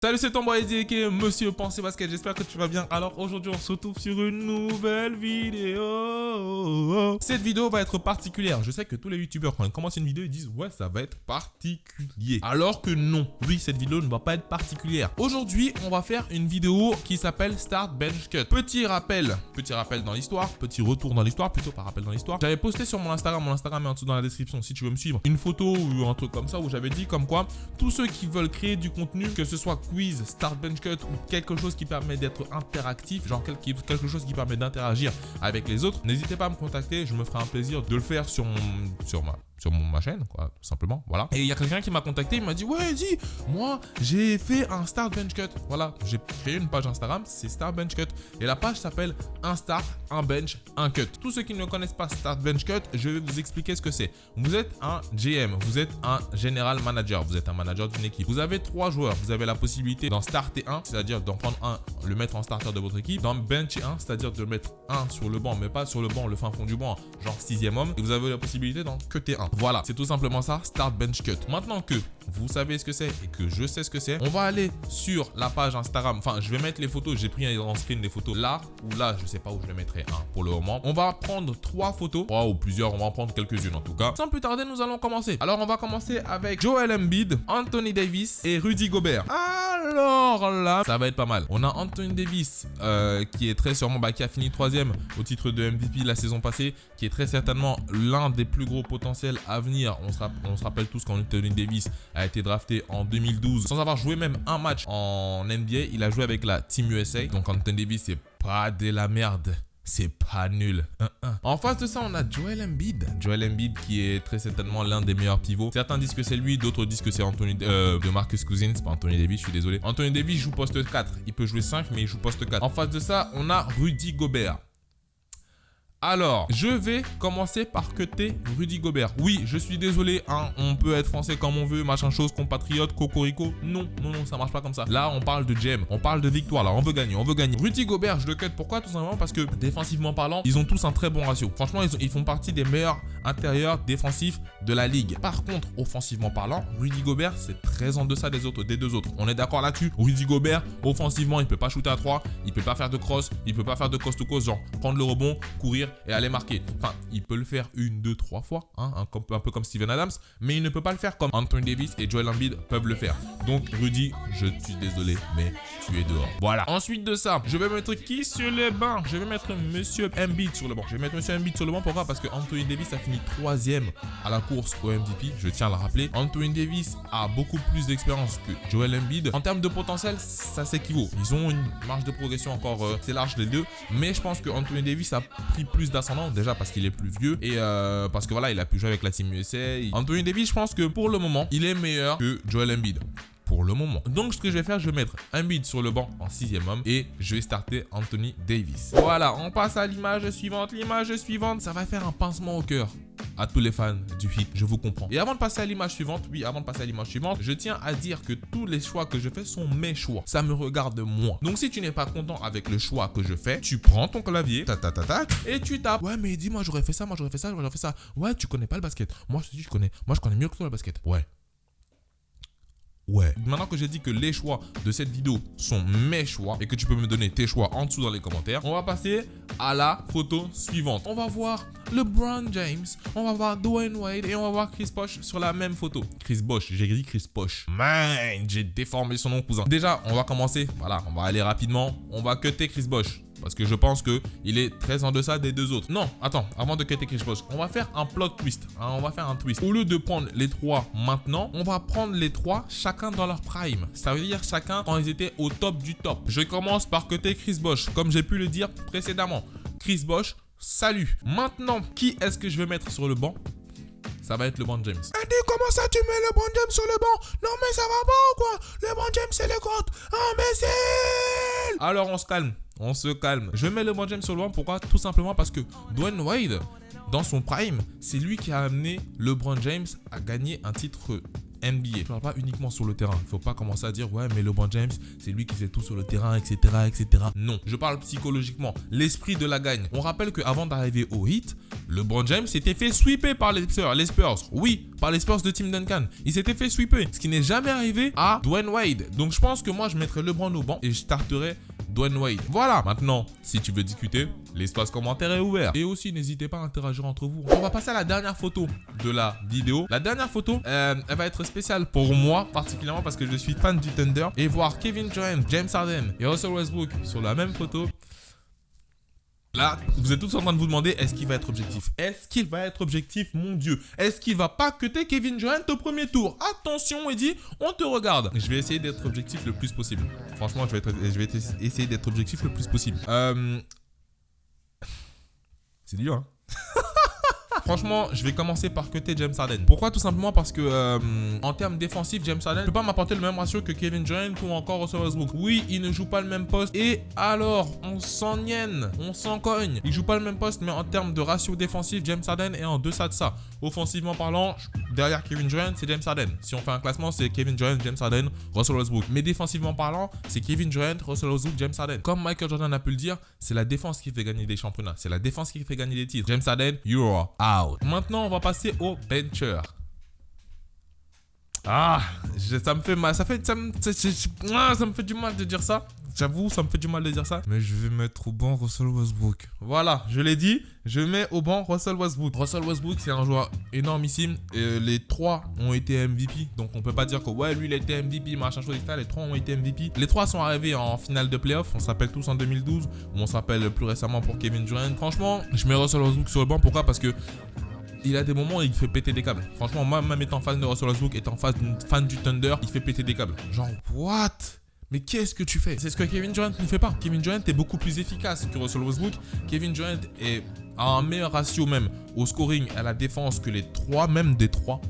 Salut, c'est ton boy Eddie, Monsieur Pensée Basket, j'espère que tu vas bien. Alors aujourd'hui on se retrouve sur une nouvelle vidéo. Cette vidéo va être particulière. Je sais que tous les youtubeurs quand ils commencent une vidéo ils disent ouais ça va être particulier. Alors que non, oui cette vidéo ne va pas être particulière. Aujourd'hui on va faire une vidéo qui s'appelle Start Bench Cut. Petit rappel dans l'histoire, petit retour dans l'histoire, plutôt pas rappel dans l'histoire. J'avais posté sur mon Instagram est en dessous dans la description si tu veux me suivre, une photo ou un truc comme ça où j'avais dit comme quoi tous ceux qui veulent créer du contenu, que ce soit quiz, start bench cut ou quelque chose qui permet d'être interactif, genre quelque chose qui permet d'interagir avec les autres, n'hésitez pas à me contacter, je me ferai un plaisir de le faire sur ma chaîne, quoi, tout simplement, voilà. Et il y a quelqu'un qui m'a contacté, il m'a dit ouais dis, moi j'ai fait un start bench cut, voilà, j'ai créé une page Instagram, c'est start bench cut, et la page s'appelle un start, un bench, un cut. Tous ceux qui ne connaissent pas start bench cut, je vais vous expliquer ce que c'est. Vous êtes un GM, vous êtes un general manager, vous êtes un manager d'une équipe, vous avez 3 joueurs, vous avez la possibilité d'en starter un, c'est-à-dire d'en prendre un, le mettre en starter de votre équipe, d'en bencher un, c'est-à-dire de mettre un sur le banc, mais pas sur le banc, le fin fond du banc, genre 6e homme, et vous avez la possibilité d'en cutter un. Voilà, c'est tout simplement ça, start bench cut. Maintenant que vous savez ce que c'est et que je sais ce que c'est, on va aller sur la page Instagram. Enfin, je vais mettre les photos, j'ai pris en screen les photos là ou là, je sais pas où je les mettrai pour le moment. On va prendre 3 photos, ou plusieurs, on va en prendre quelques-unes en tout cas. Sans plus tarder, nous allons commencer. Alors, on va commencer avec Joel Embiid, Anthony Davis et Rudy Gobert. Alors là, ça va être pas mal. On a Anthony Davis qui est très sûrement, qui a fini 3e au titre de MVP la saison passée, qui est très certainement l'un des plus gros potentiels à venir. On se rappelle tous qu'Anthony Davis a été drafté en 2012 sans avoir joué même un match en NBA. Il a joué avec la Team USA. Donc Anthony Davis, c'est pas de la merde. C'est pas nul. En face de ça, on a Joel Embiid. Joel Embiid qui est très certainement l'un des meilleurs pivots. Certains disent que c'est lui, d'autres disent que c'est de Marcus Cousins. C'est pas Anthony Davis, je suis désolé. Anthony Davis joue poste 4. Il peut jouer 5, mais il joue poste 4. En face de ça, on a Rudy Gobert. Alors, je vais commencer par cutter Rudy Gobert. Oui, je suis désolé, on peut être français comme on veut, machin chose, compatriote, cocorico. Non, ça marche pas comme ça. Là, on parle de GM, on parle de victoire, là, on veut gagner. Rudy Gobert, je le cut, pourquoi? Tout simplement parce que, défensivement parlant, ils ont tous un très bon ratio. Franchement, ils font partie des meilleurs intérieurs défensifs de la ligue. Par contre, offensivement parlant, Rudy Gobert, c'est très en deçà des deux autres. On est d'accord là-dessus? Rudy Gobert, offensivement, il peut pas shooter à 3, il peut pas faire de cross, il peut pas faire de coast to coast, genre prendre le rebond, courir et aller marquer. Enfin, il peut le faire 1, 2, 3 fois, un peu comme Steven Adams, mais il ne peut pas le faire comme Anthony Davis et Joel Embiid peuvent le faire. Donc, Rudy, je suis désolé, mais tu es dehors. Voilà. Ensuite de ça, je vais mettre qui sur le banc? Je vais mettre Monsieur Embiid sur le banc. Pourquoi? Parce que Anthony Davis a fini 3e à la course au MVP, je tiens à le rappeler. Anthony Davis a beaucoup plus d'expérience que Joel Embiid. En termes de potentiel, ça s'équivaut. Ils ont une marge de progression encore assez large les deux, mais je pense que Anthony Davis a pris plus d'ascendant. Déjà parce qu'il est plus vieux et parce que voilà, il a pu jouer avec la Team USA. Anthony Davis, je pense que pour le moment, il est meilleur que Joel Embiid. Pour le moment. Donc, ce que je vais faire, je vais mettre Embiid sur le banc en 6e homme et je vais starter Anthony Davis. Voilà, on passe à l'image suivante. L'image suivante, ça va faire un pincement au cœur à tous les fans du Heat, je vous comprends. Et avant de passer à l'image suivante, je tiens à dire que tous les choix que je fais sont mes choix. Ça me regarde moi. Donc, si tu n'es pas content avec le choix que je fais, tu prends ton clavier, et tu tapes. Ouais, mais dis-moi, j'aurais fait ça, j'aurais fait ça. Ouais, tu connais pas le basket. Moi, je te dis, je connais mieux que toi le basket. Ouais. Maintenant que j'ai dit que les choix de cette vidéo sont mes choix et que tu peux me donner tes choix en dessous dans les commentaires, on va passer à la photo suivante. On va voir LeBron James, on va voir Dwayne Wade et on va voir Chris Bosh sur la même photo. Chris Bosh, j'ai dit Chris Bosh. Man, j'ai déformé son nom, cousin. Déjà, on va commencer. Voilà, on va aller rapidement. On va cutter Chris Bosh. Parce que je pense qu'il est très en deçà des deux autres. Non, attends, avant de cutter Chris Bosh, on va faire un plot twist. On va faire un twist. Au lieu de prendre les 3 maintenant, on va prendre les 3 chacun dans leur prime. Ça veut dire chacun quand ils étaient au top du top. Je commence par cutter Chris Bosh, comme j'ai pu le dire précédemment. Chris Bosh, salut. Maintenant, qui est-ce que je vais mettre sur le banc? Ça va être LeBron James. Andy, comment ça tu mets LeBron James sur le banc? Non mais ça va pas ou quoi? LeBron James c'est le GOAT. Imbécile! Alors on se calme. Je mets LeBron James sur le banc, pourquoi? Tout simplement parce que Dwayne Wade, dans son prime, c'est lui qui a amené LeBron James à gagner un titre NBA. Je parle pas uniquement sur le terrain. Il faut pas commencer à dire ouais mais LeBron James c'est lui qui fait tout sur le terrain, etc., etc. Non, je parle psychologiquement. L'esprit de la gagne. On rappelle qu'avant d'arriver au Heat, LeBron James s'était fait sweeper par les Spurs. Oui, par les Spurs de Tim Duncan. Il s'était fait sweeper. Ce qui n'est jamais arrivé à Dwayne Wade. Donc je pense que moi je mettrais LeBron au banc et je starterais Dwayne Wade. Voilà. Maintenant, si tu veux discuter, l'espace commentaire est ouvert. Et aussi, n'hésitez pas à interagir entre vous. On va passer à la dernière photo de la vidéo. La dernière photo, elle va être spéciale pour moi, particulièrement parce que je suis fan du Thunder. Et voir Kevin Durant, James Harden et Russell Westbrook sur la même photo. Là, vous êtes tous en train de vous demander, est-ce qu'il va être objectif? Est-ce qu'il va être objectif, mon Dieu? Est-ce qu'il va pas cutter Kevin Durant au premier tour? Attention, Eddie, on te regarde. Je vais essayer d'être objectif le plus possible. Franchement, je vais essayer d'être objectif le plus possible. C'est dur, hein? Franchement, je vais commencer par cutter James Harden. Pourquoi? Tout simplement parce que en termes défensifs, James Harden ne peut pas m'apporter le même ratio que Kevin Durant ou encore Russell Westbrook. Oui, il ne joue pas le même poste. Et alors, on s'ennienne, on s'en cogne. Il joue pas le même poste, mais en termes de ratio défensif, James Harden est en deçà de ça. Offensivement parlant, derrière Kevin Durant, c'est James Harden. Si on fait un classement, c'est Kevin Durant, James Harden, Russell Westbrook. Mais défensivement parlant, c'est Kevin Durant, Russell Westbrook, James Harden. Comme Michael Jordan a pu le dire, c'est la défense qui fait gagner des championnats. C'est la défense qui fait gagner des titres. James Harden, you're out. Maintenant, on va passer au bencher. Ah, ça me fait mal. Ça me fait du mal de dire ça. J'avoue, ça me fait du mal de dire ça. Mais je vais mettre au banc Russell Westbrook. Voilà, je l'ai dit. Je mets au banc Russell Westbrook. Russell Westbrook, c'est un joueur énormissime. Et les trois ont été MVP. Donc, on peut pas dire que ouais, lui, il a été MVP, machin chose, etc. Les trois ont été MVP. Les trois sont arrivés en finale de playoff. On s'appelle tous en 2012. On s'appelle plus récemment pour Kevin Durant. Franchement, je mets Russell Westbrook sur le banc. Pourquoi? Parce que il a des moments où il fait péter des câbles. Franchement, moi, même étant fan de Russell Westbrook, étant fan du Thunder, il fait péter des câbles. Genre, what? Mais qu'est-ce que tu fais? C'est ce que Kevin Durant ne fait pas. Kevin Durant est beaucoup plus efficace que Russell Westbrook. Kevin Durant a un meilleur ratio même au scoring et à la défense que les trois, même des trois.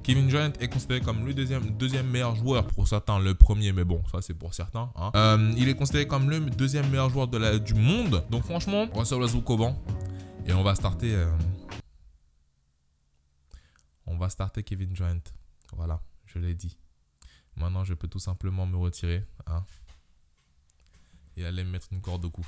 Kevin Durant est considéré comme le deuxième meilleur joueur. Pour certains, le premier, mais bon, ça c'est pour certains. Hein. Il est considéré comme le deuxième meilleur joueur du monde. Donc franchement, Russell Westbrook au banc. Et on va starter... On va starter Kevin Durant. Voilà, je l'ai dit. Maintenant, je peux tout simplement me retirer. Hein, et aller me mettre une corde au cou.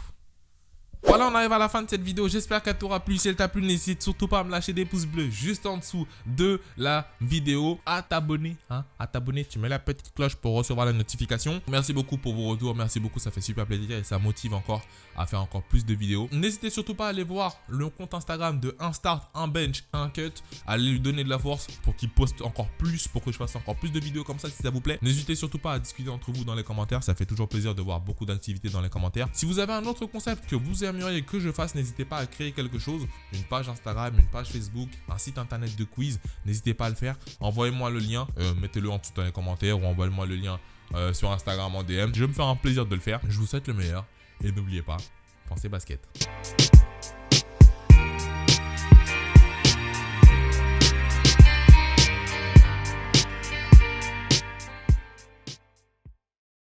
Voilà, on arrive à la fin de cette vidéo. J'espère qu'elle t'aura plu. Si elle t'a plu, n'hésite surtout pas à me lâcher des pouces bleus juste en dessous de la vidéo. À t'abonner. Hein, à t'abonner. Tu mets la petite cloche pour recevoir la notification. Merci beaucoup pour vos retours. Merci beaucoup. Ça fait super plaisir et ça motive encore à faire encore plus de vidéos. N'hésitez surtout pas à aller voir le compte Instagram de un start, un bench, un cut. Allez lui donner de la force pour qu'il poste encore plus, pour que je fasse encore plus de vidéos comme ça si ça vous plaît. N'hésitez surtout pas à discuter entre vous dans les commentaires. Ça fait toujours plaisir de voir beaucoup d'activités dans les commentaires. Si vous avez un autre concept que vous aimeriez que je fasse, n'hésitez pas à créer quelque chose, une page Instagram, une page Facebook, un site internet de quiz, n'hésitez pas à le faire. Envoyez-moi le lien, mettez-le en dessous dans les commentaires ou envoyez-moi le lien sur Instagram en DM. Je vais me faire un plaisir de le faire. Je vous souhaite le meilleur et n'oubliez pas, pensez basket.